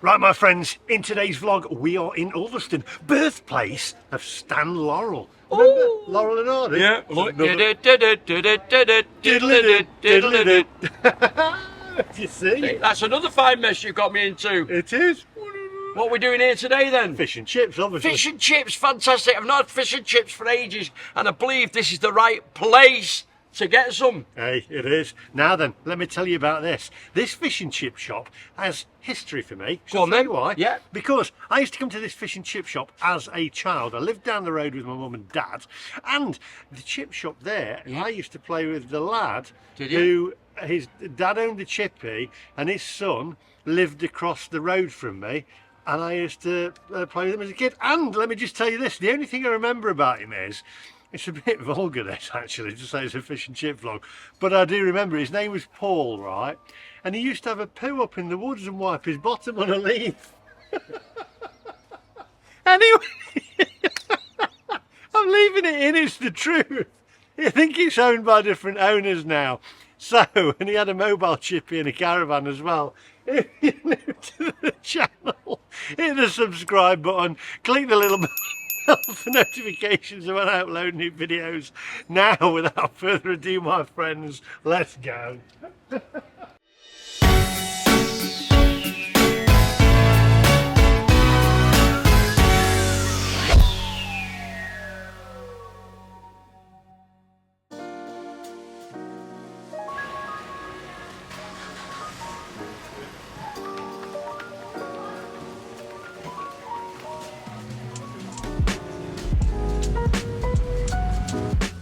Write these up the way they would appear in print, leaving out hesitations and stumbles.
Right, my friends, in today's vlog, we are in Ulverston, birthplace of Stan Laurel. Remember Laurel and Hardy? Yeah. You see? That's another fine mess you got me into. It is. What are we doing here today then? Fish and chips, obviously. Fish and chips, fantastic. I've not had fish and chips for ages, and I believe this is the right place to get some. Hey, it is. Now then, let me tell you about this. This fish and chip shop has history for me. Go on I'll tell then. you why. Yeah. Because I used to come to this fish and chip shop as a child. I lived down the road with my mum and dad, and the chip shop there, I used to play with the lad who his dad owned a chippy, and his son lived across the road from me. And I used to play with him as a kid. And let me just tell you this, the only thing I remember about him is, it's a bit vulgar this actually, to say it's a fish and chip vlog, but I do remember his name was Paul, right? And he used to have a poo up in the woods and wipe his bottom on a leaf. Anyway, I'm leaving it in, it's the truth. I think it's owned by different owners now. So, and he had a mobile chippy and a caravan as well. If you're new to the channel, hit the subscribe button, click the little bell for notifications when I upload new videos. Now, without further ado, my friends, let's go.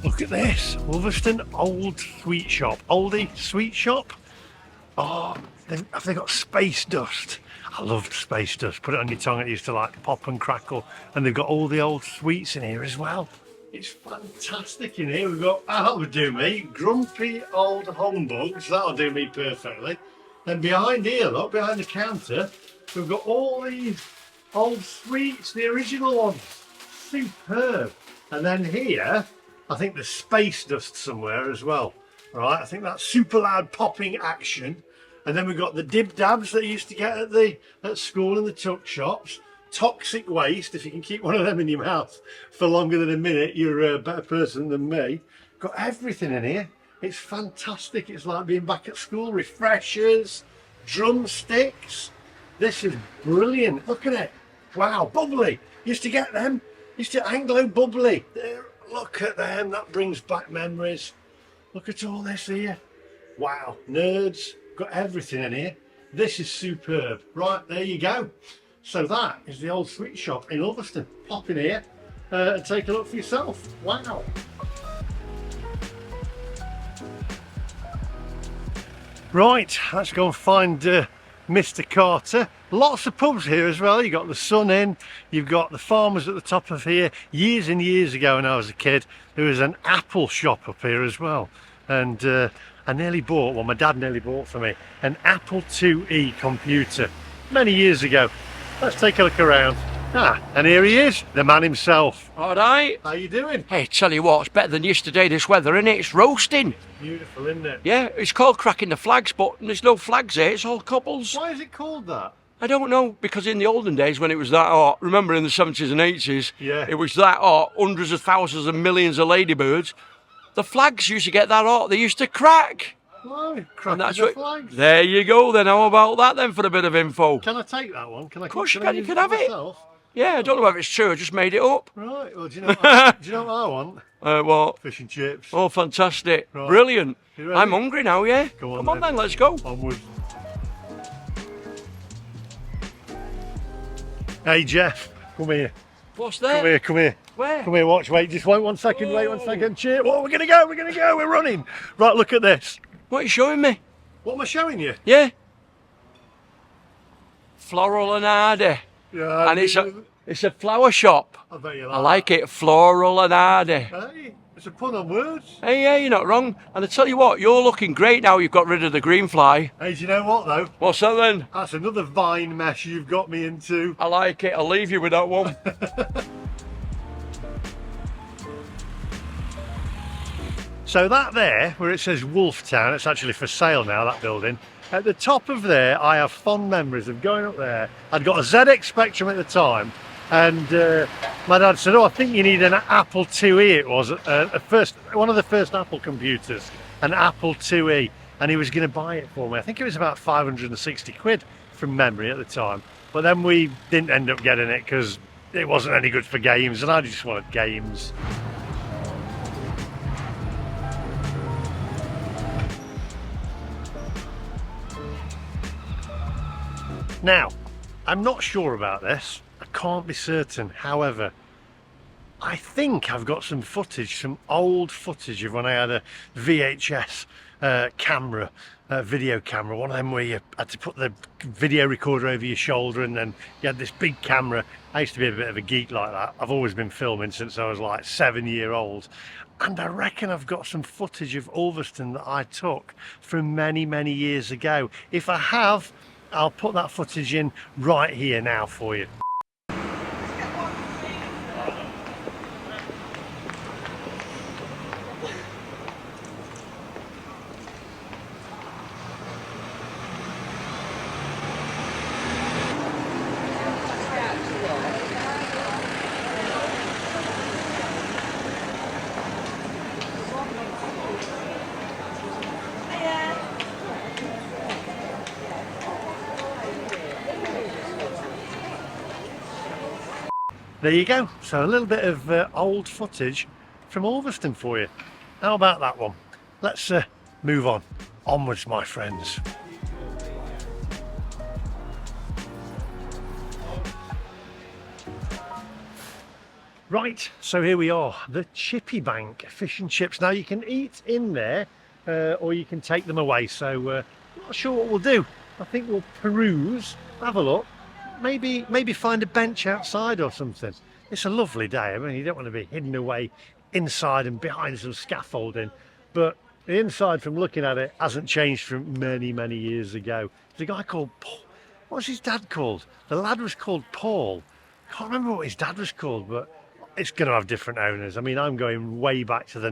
Look at this, Ulverston Old Sweet Shop. Oldie Sweet Shop. Oh, have they got space dust? I loved space dust. Put it on your tongue, it used to like pop and crackle. And they've got all the old sweets in here as well. It's fantastic in here. We've got, that would do me, grumpy old humbugs. That'll do me perfectly. And behind here, look, behind the counter, we've got all these old sweets, the original ones. Superb. And then here, I think there's space dust somewhere as well, right? I think that's super loud popping action. And then we've got the dib dabs that you used to get at school in the tuck shops. Toxic waste. If you can keep one of them in your mouth for longer than a minute, you're a better person than me. Got everything in here. It's fantastic. It's like being back at school. Refreshers, drumsticks. This is brilliant. Look at it. Wow, bubbly. Used to get them. Used to Anglo bubbly. Look at them, that brings back memories. Look at all this here. Wow, nerds, got everything in here. This is superb. Right, there you go. So that is the Old Sweet Shop in Ulverston. Pop in here and take a look for yourself. Wow. Right, let's go and find Mr. Carter. Lots of pubs here as well. You've got the Sun Inn, you've got the Farmers at the top of here. Years and years ago when I was a kid, there was an Apple shop up here as well. And I nearly bought, well my dad nearly bought for me, an Apple IIe computer many years ago. Let's take a look around. Ah, and here he is, the man himself. All right. How you doing? Hey, tell you what, it's better than yesterday, this weather, isn't it? It's roasting. Beautiful, isn't it? Yeah, it's called cracking the flags, but there's no flags here, it's all cobbles. Why is it called that? I don't know, because in the olden days when it was that hot, remember in the 70s and 80s, yeah, it was that hot, hundreds of thousands and millions of ladybirds, the flags used to get that hot, they used to crack. Oh, cracking the flags. There you go then, how about that then for a bit of info? Can I take that one? Can I? Of course you can have myself? It. Yeah, I don't know if it's true, I just made it up. Right, well do you know what, do you know what I want? What? Fish and chips. Oh, fantastic. Right. Brilliant. You I'm hungry now, yeah? Come on then, let's go. Onward. Hey Jeff, come here. What's that? Come here, come here. Where? Come here, watch, wait, just wait 1 second, wait 1 second. Cheer. Oh, we're gonna go, we're running. Right, look at this. What are you showing me? What am I showing you? Yeah. Floral and hardy. Yeah. And it's a flower shop. I bet you I like it, floral and hardy. Hey, it's a pun on words. Hey, yeah, you're not wrong. And I tell you what, you're looking great now you've got rid of the green fly. Hey, do you know what though? What's that then? That's another vine mess you've got me into. I like it, I'll leave you with that one. So that there, where it says Wolftown, it's actually for sale now, that building. At the top of there, I have fond memories of going up there. I'd got a ZX Spectrum at the time, and my dad said, "Oh, I think you need an Apple IIe." It was one of the first Apple computers, an Apple IIe, and he was going to buy it for me. I think it was about 560 quid from memory at the time. But then we didn't end up getting it because it wasn't any good for games, and I just wanted games. Now, I'm not sure about this. I can't be certain. However, I think I've got some footage, some old footage of when I had a VHS camera, video camera, one of them where you had to put the video recorder over your shoulder and then you had this big camera. I used to be a bit of a geek like that. I've always been filming since I was like 7-year-old. And I reckon I've got some footage of Ulverston that I took from many, many years ago. If I have, I'll put that footage in right here now for you. There you go. So a little bit of old footage from Ulverston for you. How about that one? Let's move on. Onwards, my friends. Right, so here we are, the Chippy Bank fish and chips. Now you can eat in there or you can take them away. So not sure what we'll do. I think we'll peruse, have a look. Maybe find a bench outside or something. It's a lovely day. I mean, you don't want to be hidden away inside and behind some scaffolding, but the inside from looking at it hasn't changed from many, many years ago. There's a guy called Paul. What's his dad called? The lad was called Paul. I can't remember what his dad was called, but it's going to have different owners. I mean, I'm going way back to the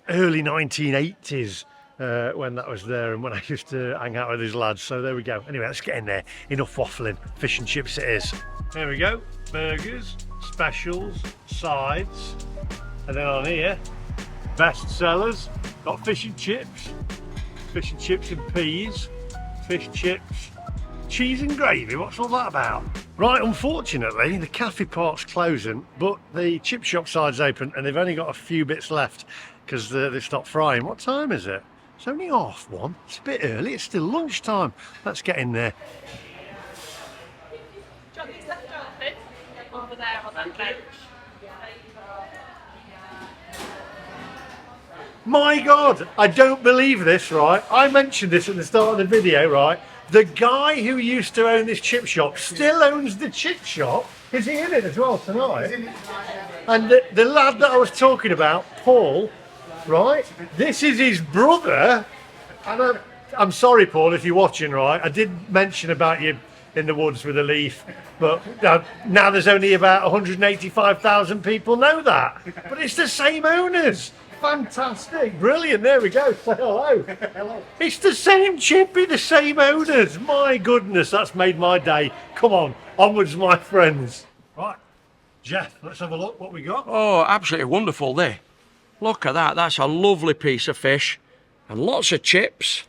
early 1980s. When that was there and when I used to hang out with his lads. So there we go. Anyway, let's get in there. Enough waffling. Fish and chips it is. There we go. Burgers, specials, sides. And then on here, best sellers. Got fish and chips and peas, fish chips, cheese and gravy. What's all that about? Right, unfortunately, the cafe part's closing, but the chip shop side's open and they've only got a few bits left because they've stopped frying. What time is it? It's only 1:30. It's a bit early. It's still lunchtime. Let's get in there. Johnny's left open over there on that bench. My God, I don't believe this, right? I mentioned this at the start of the video, right? The guy who used to own this chip shop still owns the chip shop. Is he in it as well tonight? And the lad that I was talking about, Paul, right? This is his brother. And I'm sorry, Paul, if you're watching, right? I did mention about you in the woods with a leaf, but now there's only about 185,000 people know that. But it's the same owners. Fantastic, brilliant. There we go. Say hello. Hello. It's the same Chippy, the same owners. My goodness, that's made my day. Come on, onwards, my friends. Right, Jeff, let's have a look what we got. Oh, absolutely wonderful there. Look at that. That's a lovely piece of fish and lots of chips.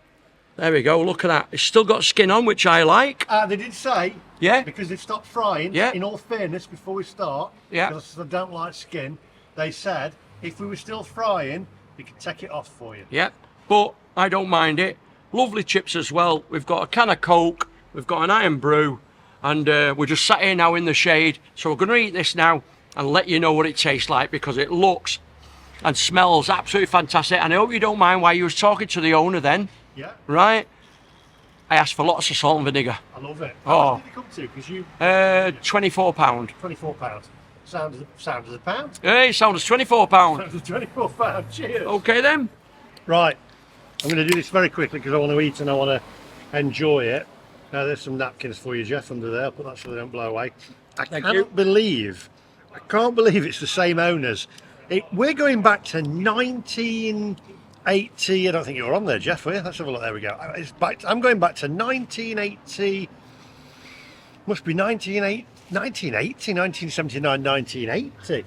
There we go. Look at that. It's still got skin on, which I like. They did say, Yeah. because they've stopped frying, Yeah. in all fairness, before we start, Yeah. because I don't like skin, they said if we were still frying, we could take it off for you. Yeah, but I don't mind it. Lovely chips as well. We've got a can of Coke, we've got an iron brew, and we're just sat here now in the shade. So we're going to eat this now and let you know what it tastes like, because it looks and smells absolutely fantastic. And I hope you don't mind while you was talking to the owner then. Yeah. Right? I asked for lots of salt and vinegar. I love it. Oh. How much did it come to? Because you... £24. £24. Sounds as a pound. Hey, sounds £24. Sounds as £24. Cheers. Okay then. Right. I'm going to do this very quickly because I want to eat and I want to enjoy it. There's some napkins for you, Jeff, under there. I'll put that so they don't blow away. I can't believe it's the same owners. We're going back to 1980 1980. I don't think you were on there, Jeff, were you? Let's have a look. There we go. I'm going back to 1980. Must be 1980, 1979, 1980.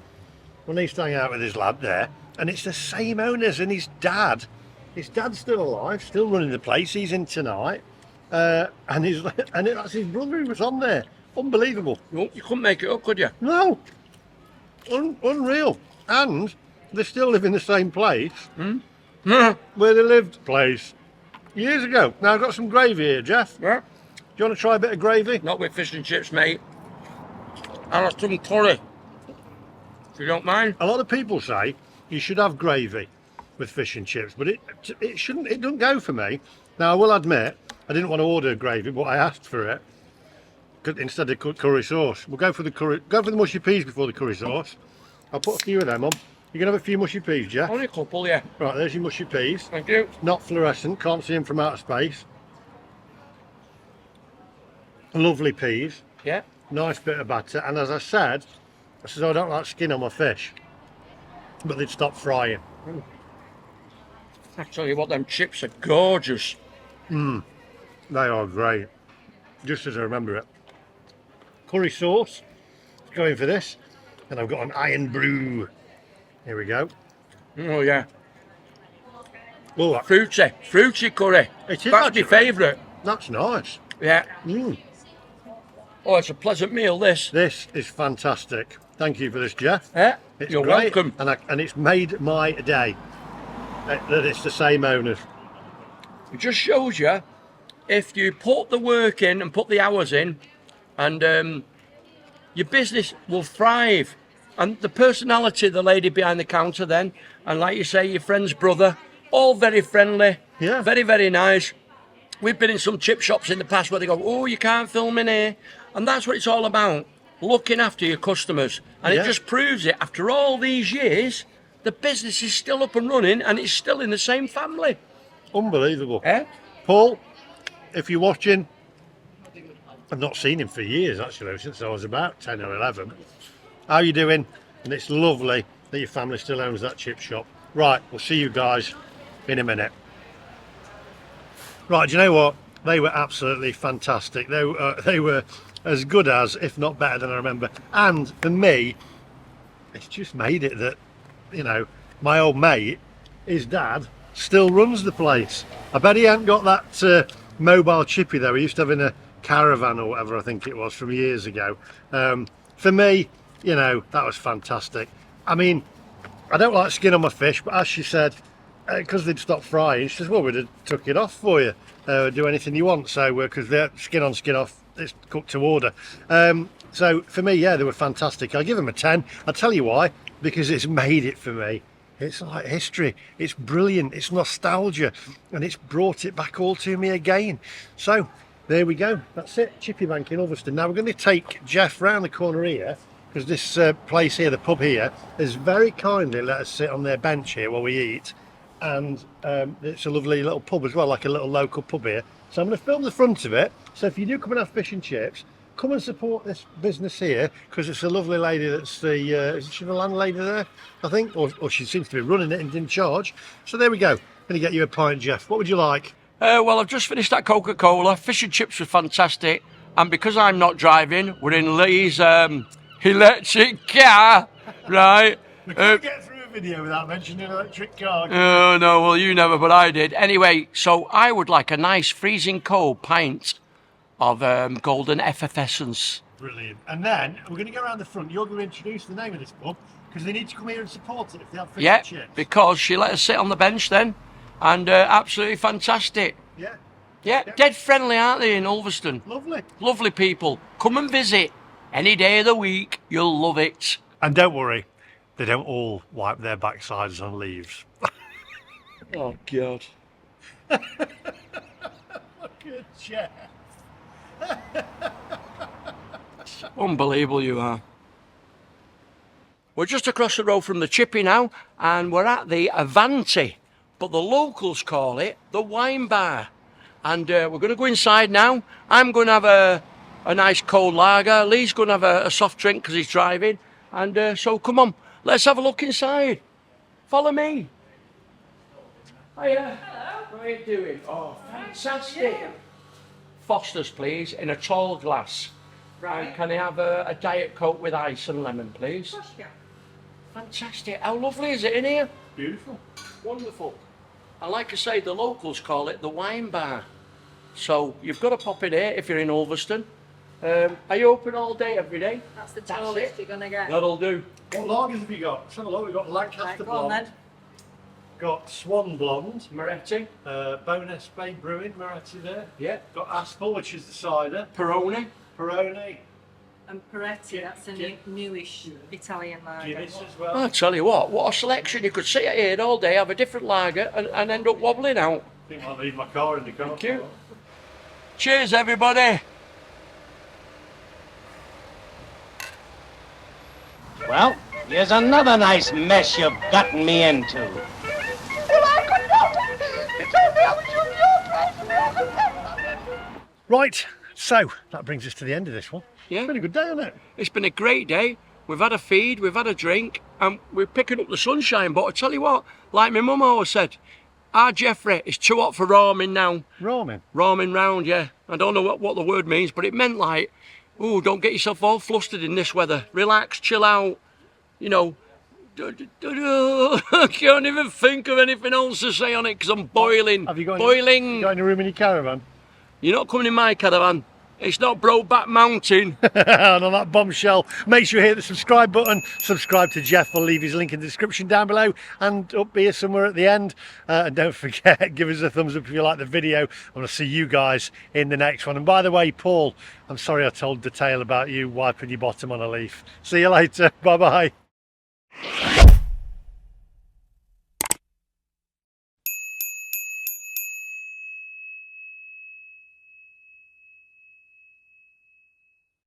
When he used to hang out with his lad there. And it's the same owners and his dad. His dad's still alive, still running the place. He's in tonight. And that's his brother who was on there. Unbelievable. You couldn't make it up, could you? No. Unreal. And they still live in the same place where they lived years ago. Now, I've got some gravy here, Jeff. Yeah. Do you want to try a bit of gravy? Not with fish and chips, mate. I'll have some curry. If you don't mind. A lot of people say you should have gravy with fish and chips, but it shouldn't. It doesn't go for me. Now, I will admit, I didn't want to order gravy, but I asked for it instead of curry sauce. We'll go for the curry. Go for the mushy peas before the curry sauce. I'll put a few of them on. You can have a few mushy peas, Jeff. Only a couple, yeah. Right, there's your mushy peas. Thank you. Not fluorescent. Can't see them from outer space. Lovely peas. Yeah. Nice bit of batter. And as I said I don't like skin on my fish, but they'd stop frying. I tell you what, them chips are gorgeous. They are great, just as I remember it. Curry sauce, going for this, and I've got an iron brew. Here we go. Oh yeah. Oh, Fruity curry. It is That's actually. my favourite. That's nice. Yeah. Oh, it's a pleasant meal, this. This is fantastic. Thank you for this, Jeff. Yeah. It's You're great, welcome. and it's made my day that it's the same owners. It just shows you, if you put the work in and put the hours in, and your business will thrive. And the personality of the lady behind the counter then, and like you say, your friend's brother, all very friendly, Yeah. very, very nice. We've been in some chip shops in the past where they go, oh, you can't film in here. And that's what it's all about, looking after your customers. And Yeah. it just proves it, after all these years, the business is still up and running and it's still in the same family. Unbelievable. Eh? Paul, if you're watching, I've not seen him for years actually, since I was about 10 or 11. How are you doing? And it's lovely that your family still owns that chip shop. Right, we'll see you guys in a minute. Right, do you know what? They were absolutely fantastic. They were as good as, if not better than I remember. And for me, it's just made it that, you know, my old mate, his dad, still runs the place. I bet he hadn't got that mobile chippy though. He used to have in a caravan or whatever, I think it was, from years ago. For me, you know, that was fantastic. I mean, I don't like skin on my fish, but as she said, because they'd stopped frying, she says, well, we'd have took it off for you. Do anything you want. So, because they're skin on, skin off, it's cooked to order. So, for me, yeah, they were fantastic. I'll give them a 10. I'll tell you why. Because it's made it for me. It's like history. It's brilliant. It's nostalgia. And it's brought it back all to me again. So, there we go. That's it. Chippy Bank in Ulverston. Now, we're going to take Jeff round the corner here, because this place here, the pub here, has very kindly let us sit on their bench here while we eat. And it's a lovely little pub as well, like a little local pub here. So I'm going to film the front of it. So if you do come and have fish and chips, come and support this business here, because it's a lovely lady that's is she the landlady there, I think? Or she seems to be running it and in charge. So there we go. Going to get you a pint, Jeff. What would you like? Well, I've just finished that Coca-Cola. Fish and chips were fantastic. And because I'm not driving, we're in Lee's electric car, right? We can't get through a video without mentioning an electric car. Oh, no, well, you never, but I did. Anyway, so I would like a nice freezing cold pint of golden effervescence. Brilliant. And then we're going to go around the front. You're going to introduce the name of this pub, because they need to come here and support it if they have fish and chips. Because she let us sit on the bench then, and absolutely fantastic. Yeah. Yeah, dead friendly, aren't they, in Ulverston? Lovely. Lovely people. Come and visit. Any day of the week, you'll love it. And don't worry, they don't all wipe their backsides on leaves. Oh, God. Good Jeff. Unbelievable you are. We're just across the road from the Chippy now, and we're at the Avanti, but the locals call it the Wine Bar. And we're going to go inside now. I'm going to have a nice cold lager. Lee's going to have a soft drink because he's driving. And so come on, let's have a look inside. Follow me. Hiya. Hello. How are you doing? Oh, fantastic. Yeah. Foster's, please, in a tall glass. Right. And can I have a Diet Coke with ice and lemon, please? Of course you can. Fantastic. How lovely is it in here? Beautiful. Wonderful. And like I say, the locals call it the wine bar. So you've got to pop in here if you're in Ulverston. Are you open all day, every day? That's the tallest you're going to get. That'll do. What lagers have you got? Let's have a look. We've got Lancaster Right, go Blonde. on then. Got Swan Blonde. Moretti. Bonus Bay Brewing, Moretti there. Yeah. Got Aspel, which is the cider. Peroni. Peroni. And Peretti, that's a newish Italian lager. Guinness as well. I'll tell you what a selection. You could sit here all day, have a different lager and end up wobbling out. I think I'll leave my car in the car. Thank you. Cheers, everybody. Well, here's another nice mess you've gotten me into. Well, I couldn't help it. You told me I was using your place. Right, so that brings us to the end of this one. Yeah. It's been a good day, hasn't it? It's been a great day. We've had a feed, we've had a drink, and we're picking up the sunshine. But I tell you what, like my mum always said, our Jeffrey is too hot for roaming now. Roaming. Roaming round, yeah. I don't know what the word means, but it meant like, oh, don't get yourself all flustered in this weather. Relax, chill out, you know. I can't even think of anything else to say on it because I'm boiling. Have you got boiling. You got any room in your caravan? You're not coming in my caravan. It's not Brokeback Mountain. And on that bombshell, make sure you hit the subscribe button. Subscribe to Jeff. We'll leave his link in the description down below and up here somewhere at the end. And don't forget, give us a thumbs up if you like the video. I'm going to see you guys in the next one. And by the way, Paul, I'm sorry I told the tale about you wiping your bottom on a leaf. See you later. Bye-bye.